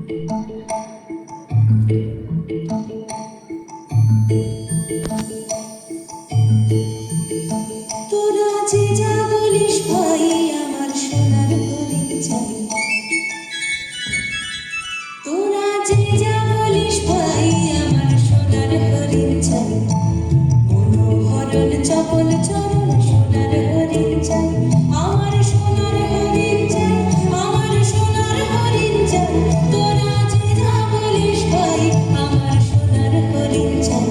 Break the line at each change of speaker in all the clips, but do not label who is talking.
তোরা যে যা বলিস ভাই আমার সোনার হরিণ চাই। তোরা যে যা বলিস ভাই আমার সোনার হরিণ চাই। মনোহরণ চপল চরণ সোনার হরিণ চাই। আমার সোনার হরিণ চাই, আমার সোনার হরিণ চাই। তোরা যে যা বলিস ভাই আমার সোনার হরিণ চাই।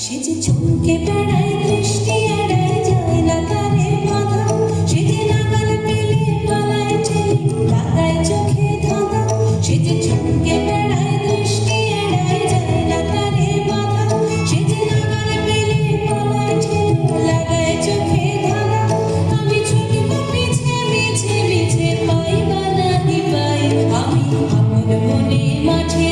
সে যে চমকে বেড়ায় দৃষ্টি এড়ায় যায় না তারে বাধা। সে যে নাগাল পেলে পালায় ঠেলে লাগায় চোখে ধাঁধা। সে যে চমকে বেড়ায় দৃষ্টি এড়ায় যায় না তারে বাধা। সে যে নাগাল পেলে পালায় ঠেলে লাগায় চোখে ধাঁধা। আমি ছুটব পিছে মিছে মিছে পাই বা নাহি পাই। আমি আপন মনে মাঠে